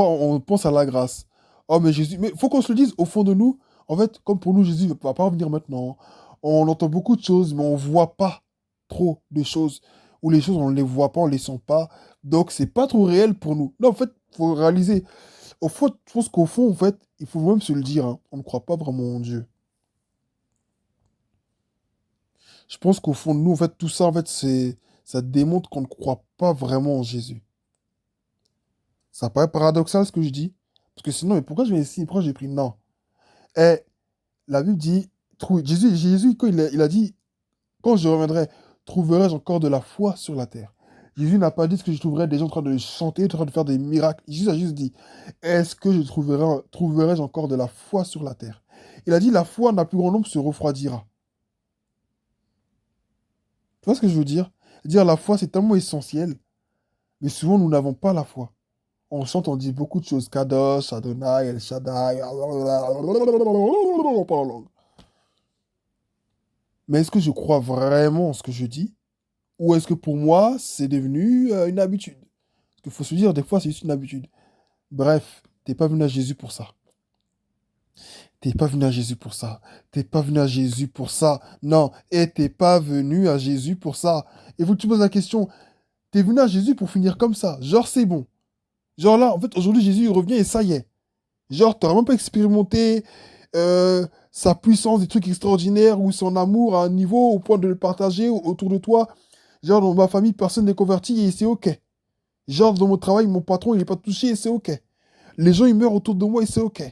Speaker 1: pense à la grâce. Oh, mais Jésus, mais il faut qu'on se le dise au fond de nous. En fait, comme pour nous, Jésus ne va pas revenir maintenant. On entend beaucoup de choses, mais on ne voit pas trop de choses. Ou les choses, on ne les voit pas, on ne les sent pas. Donc, c'est pas trop réel pour nous. Non, en fait, il faut réaliser. Au fond, je pense qu'au fond, en fait, il faut même se le dire, hein, on ne croit pas vraiment en Dieu. Je pense qu'au fond de nous, en fait, tout ça, en fait, ça démontre qu'on ne croit pas vraiment en Jésus. Ça paraît paradoxal ce que je dis. Parce que sinon, mais pourquoi je vais ici? Pourquoi j'ai pris non? Et la Bible dit, Jésus, quand il a dit, quand je reviendrai, trouverai-je encore de la foi sur la terre? Jésus n'a pas dit ce que je trouverais des gens en train de chanter, en train de faire des miracles. Jésus a juste dit, est-ce que trouverai-je encore de la foi sur la terre? Il a dit, la foi n'a plus grand nombre se refroidira. Tu vois ce que je veux dire? Dire la foi, c'est tellement essentiel, mais souvent nous n'avons pas la foi. On chante, on dit beaucoup de choses. Kadosh, Adonai, El Shaddai. Mais est-ce que je crois vraiment en ce que je dis? Ou est-ce que pour moi, c'est devenu une habitude? Parce qu'il faut se dire, des fois, c'est juste une habitude. Bref, t'es pas venu à Jésus pour ça. T'es pas venu à Jésus pour ça. T'es pas venu à Jésus pour ça. Non, et t'es pas venu à Jésus pour ça. Et vous te poses la question, t'es venu à Jésus pour finir comme ça. Genre, c'est bon. Genre là, en fait, aujourd'hui, Jésus, il revient et ça y est. Genre, t'auras même pas expérimenté sa puissance, des trucs extraordinaires ou son amour à un niveau au point de le partager autour de toi. Genre, dans ma famille, personne n'est converti et c'est OK. Genre, dans mon travail, mon patron, il n'est pas touché et c'est OK. Les gens, ils meurent autour de moi et c'est OK.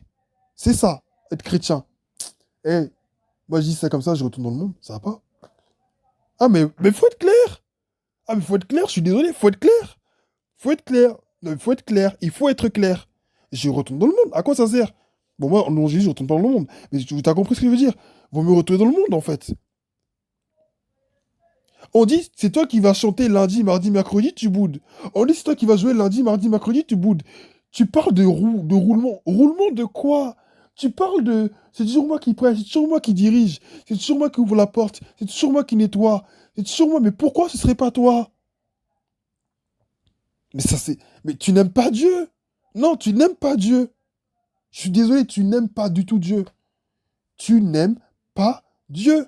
Speaker 1: C'est ça, être chrétien. Et moi, je dis ça comme ça, je retourne dans le monde. Ça va pas. Ah, mais faut être clair. Ah, mais faut être clair, je suis désolé, faut être clair. Faut être clair. Non, il faut être clair. Il faut être clair. Je retourne dans le monde. À quoi ça sert? Bon, moi, non, je retourne pas dans le monde. Mais tu as compris ce que je veux dire? Vaut mieux retourner dans le monde, en fait. On dit, c'est toi qui vas chanter lundi, mardi, mercredi, tu boudes. On dit, c'est toi qui vas jouer lundi, mardi, mercredi, tu boudes. Tu parles de roulement. Roulement de quoi? Tu parles de... C'est toujours moi qui prêche, c'est toujours moi qui dirige, c'est toujours moi qui ouvre la porte, c'est toujours moi qui nettoie, c'est toujours moi. Mais pourquoi ce serait pas toi? Mais ça, c'est... Mais tu n'aimes pas Dieu. Non, tu n'aimes pas Dieu. Je suis désolé, tu n'aimes pas du tout Dieu. Tu n'aimes pas Dieu.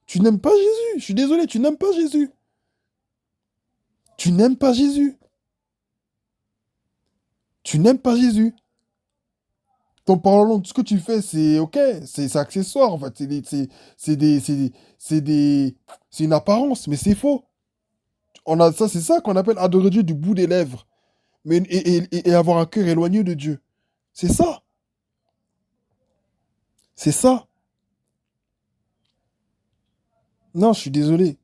Speaker 1: Tu n'aimes pas Jésus. Je suis désolé, tu n'aimes pas Jésus. Tu n'aimes pas Jésus. Tu n'aimes pas Jésus. Ton parlant, tout ce que tu fais, c'est OK, c'est accessoire, en fait. C'est des, c'est des, c'est des- c'est une apparence, mais c'est faux. On a ça, c'est ça qu'on appelle adorer Dieu du bout des lèvres, mais et avoir un cœur éloigné de Dieu. C'est ça, c'est ça. Non, je suis désolé.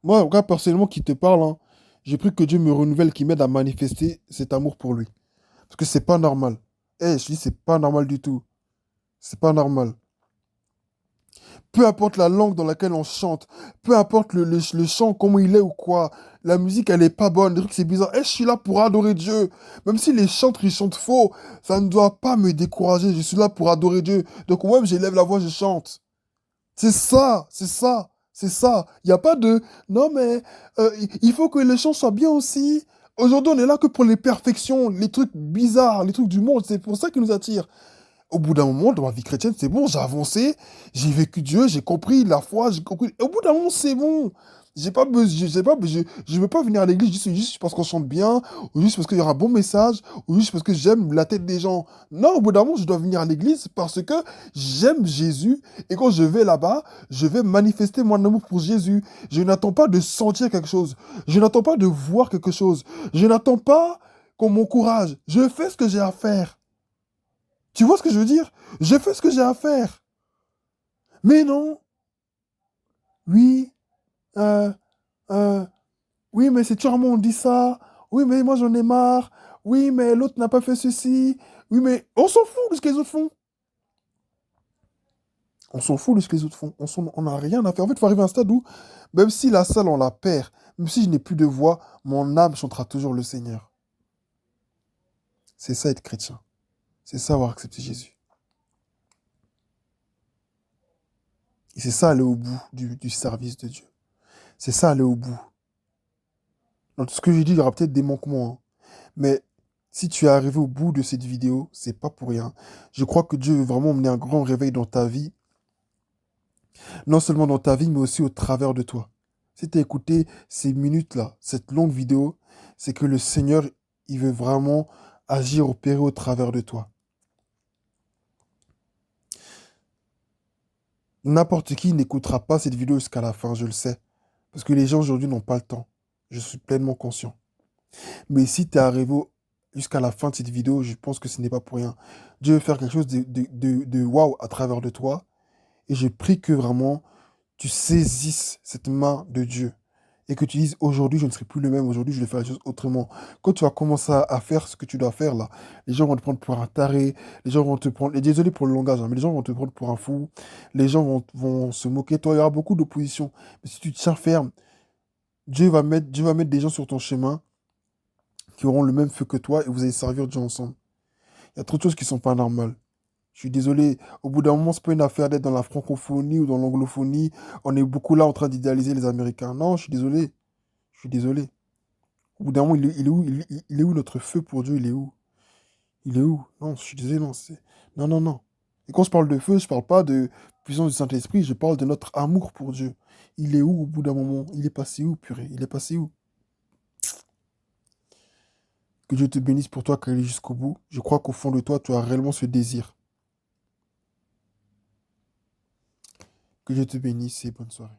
Speaker 1: Moi, regarde, personnellement, qui te parle, hein, j'ai pris que Dieu me renouvelle, qui m'aide à manifester cet amour pour lui. Parce que c'est pas normal. Eh, je dis, c'est pas normal du tout. C'est pas normal. Peu importe la langue dans laquelle on chante, peu importe le chant, comment il est ou quoi, la musique, elle est pas bonne, le truc, c'est bizarre. Eh, je suis là pour adorer Dieu. Même si les chantres, ils chantent faux, ça ne doit pas me décourager. Je suis là pour adorer Dieu. Donc, ouais, j'élève la voix, je chante. C'est ça, c'est ça, c'est ça. Il n'y a pas de... Non, mais il faut que les chants soient bien aussi. Aujourd'hui, on est là que pour les perfections, les trucs bizarres, les trucs du monde. C'est pour ça qu'ils nous attirent. Au bout d'un moment, dans ma vie chrétienne, c'est bon, j'ai avancé, j'ai vécu Dieu, j'ai compris la foi, j'ai compris. Au bout d'un moment, c'est bon. J'ai pas besoin, je sais pas, je veux pas venir à l'église juste parce qu'on chante bien, ou juste parce qu'il y aura un bon message, ou juste parce que j'aime la tête des gens. Non, au bout d'un moment, je dois venir à l'église parce que j'aime Jésus, et quand je vais là-bas, je vais manifester mon amour pour Jésus. Je n'attends pas de sentir quelque chose, je n'attends pas de voir quelque chose, je n'attends pas qu'on m'encourage. Je fais ce que j'ai à faire. Tu vois ce que je veux dire? Je fais ce que j'ai à faire. Mais non, oui, euh, euh, oui, mais c'est charmant, on dit ça. Oui, mais moi j'en ai marre. Oui, mais l'autre n'a pas fait ceci. Oui, mais on s'en fout de ce que les autres font. On s'en fout de ce que les autres font. On n'a rien à faire. En fait, il faut arriver à un stade où, même si la salle, on la perd, même si je n'ai plus de voix, mon âme chantera toujours le Seigneur. C'est ça être chrétien. C'est ça avoir accepté Jésus. Et c'est ça aller au bout du service de Dieu. C'est ça aller au bout. Dans tout ce que j'ai dit, il y aura peut-être des manquements, hein. Mais si tu es arrivé au bout de cette vidéo, c'est pas pour rien. Je crois que Dieu veut vraiment mener un grand réveil dans ta vie. Non seulement dans ta vie, mais aussi au travers de toi. Si tu as écouté ces minutes-là, cette longue vidéo, c'est que le Seigneur, il veut vraiment agir, opérer au travers de toi. N'importe qui n'écoutera pas cette vidéo jusqu'à la fin, je le sais. Parce que les gens aujourd'hui n'ont pas le temps. Je suis pleinement conscient. Mais si tu es arrivé jusqu'à la fin de cette vidéo, je pense que ce n'est pas pour rien. Dieu veut faire quelque chose de waouh à travers de toi. Et je prie que vraiment tu saisisses cette main de Dieu et que tu dises aujourd'hui, je ne serai plus le même, aujourd'hui, je vais faire les choses autrement. Quand tu vas commencer à faire ce que tu dois faire là, les gens vont te prendre pour un taré, les gens vont te prendre, et désolé pour le langage, hein, mais les gens vont te prendre pour un fou, les gens vont se moquer de toi, il y aura beaucoup d'opposition. Mais si tu te tiens ferme, Dieu va mettre des gens sur ton chemin qui auront le même feu que toi et vous allez servir Dieu ensemble. Il y a trop de choses qui sont pas normales. Je suis désolé, au bout d'un moment, c'est pas une affaire d'être dans la francophonie ou dans l'anglophonie. On est beaucoup là en train d'idéaliser les Américains. Non, je suis désolé. Je suis désolé. Au bout d'un moment, il est où, il est où notre feu pour Dieu? Il est où? Il est où? Non, je suis désolé, non. Non, non, non. Et quand je parle de feu, je parle pas de puissance du Saint-Esprit, je parle de notre amour pour Dieu. Il est où au bout d'un moment? Il est passé où, purée? Il est passé où? Que Dieu te bénisse pour toi, qu'elle est jusqu'au bout. Je crois qu'au fond de toi, tu as réellement ce désir. Que Dieu te bénisse et bonne soirée.